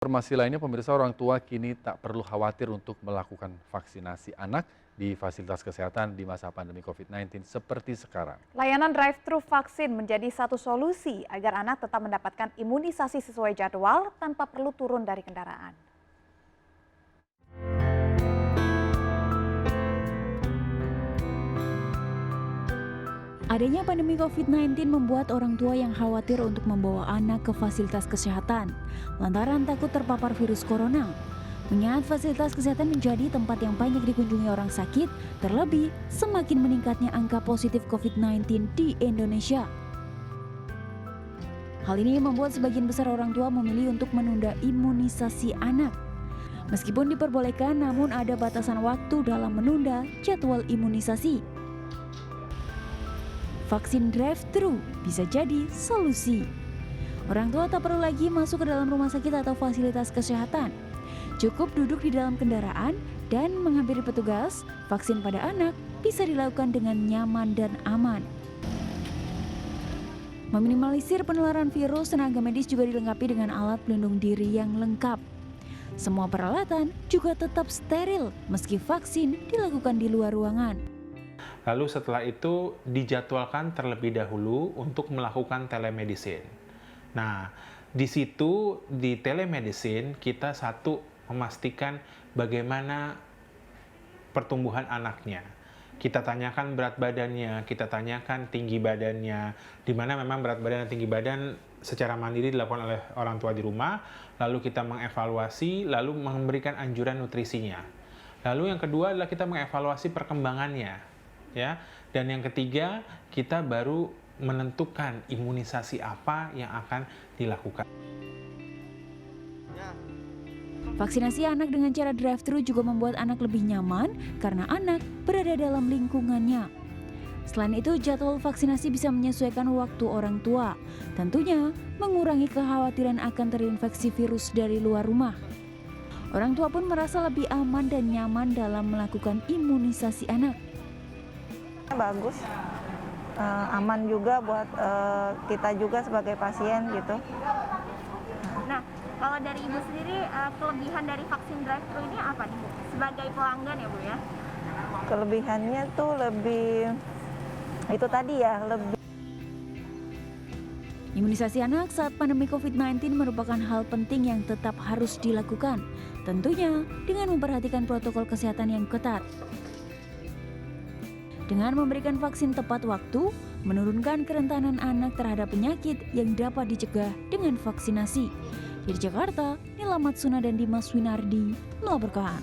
Informasi lainnya, pemirsa, orang tua kini tak perlu khawatir untuk melakukan vaksinasi anak di fasilitas kesehatan di masa pandemi COVID-19 seperti sekarang. Layanan drive-thru vaksin menjadi satu solusi agar anak tetap mendapatkan imunisasi sesuai jadwal tanpa perlu turun dari kendaraan. Adanya pandemi COVID-19 membuat orang tua yang khawatir untuk membawa anak ke fasilitas kesehatan lantaran takut terpapar virus corona. Mengingat fasilitas kesehatan menjadi tempat yang banyak dikunjungi orang sakit, terlebih semakin meningkatnya angka positif COVID-19 di Indonesia. Hal ini membuat sebagian besar orang tua memilih untuk menunda imunisasi anak. Meskipun diperbolehkan, namun ada batasan waktu dalam menunda jadwal imunisasi. Vaksin drive-thru bisa jadi solusi. Orang tua tak perlu lagi masuk ke dalam rumah sakit atau fasilitas kesehatan. Cukup duduk di dalam kendaraan dan menghampiri petugas. Vaksin pada anak bisa dilakukan dengan nyaman dan aman. Meminimalisir penularan virus, tenaga medis juga dilengkapi dengan alat pelindung diri yang lengkap. Semua peralatan juga tetap steril meski vaksin dilakukan di luar ruangan. Lalu setelah itu dijadwalkan terlebih dahulu untuk melakukan telemedicine. Nah, di situ di telemedicine kita memastikan bagaimana pertumbuhan anaknya. Kita tanyakan berat badannya, kita tanyakan tinggi badannya, di mana memang berat badan dan tinggi badan secara mandiri dilakukan oleh orang tua di rumah, lalu kita mengevaluasi, lalu memberikan anjuran nutrisinya. Lalu yang kedua adalah kita mengevaluasi perkembangannya. Ya, dan yang ketiga kita baru menentukan imunisasi apa yang akan dilakukan. Vaksinasi anak dengan cara drive-thru juga membuat anak lebih nyaman karena anak berada dalam lingkungannya. Selain itu, jadwal vaksinasi bisa menyesuaikan waktu orang tua, tentunya mengurangi kekhawatiran akan terinfeksi virus dari luar rumah. Orang tua pun merasa lebih aman dan nyaman dalam melakukan imunisasi anak. Bagus, aman juga buat kita juga sebagai pasien gitu. Nah, kalau dari Ibu sendiri, kelebihan dari vaksin drive-thru ini apa nih Bu? Sebagai pelanggan ya Bu ya? Kelebihannya tuh lebih, itu tadi ya, lebih. Imunisasi anak saat pandemi COVID-19 merupakan hal penting yang tetap harus dilakukan, tentunya dengan memperhatikan protokol kesehatan yang ketat. Dengan memberikan vaksin tepat waktu, menurunkan kerentanan anak terhadap penyakit yang dapat dicegah dengan vaksinasi. Dari Jakarta, Nila Matsuna dan Dimas Winardi melaporkan.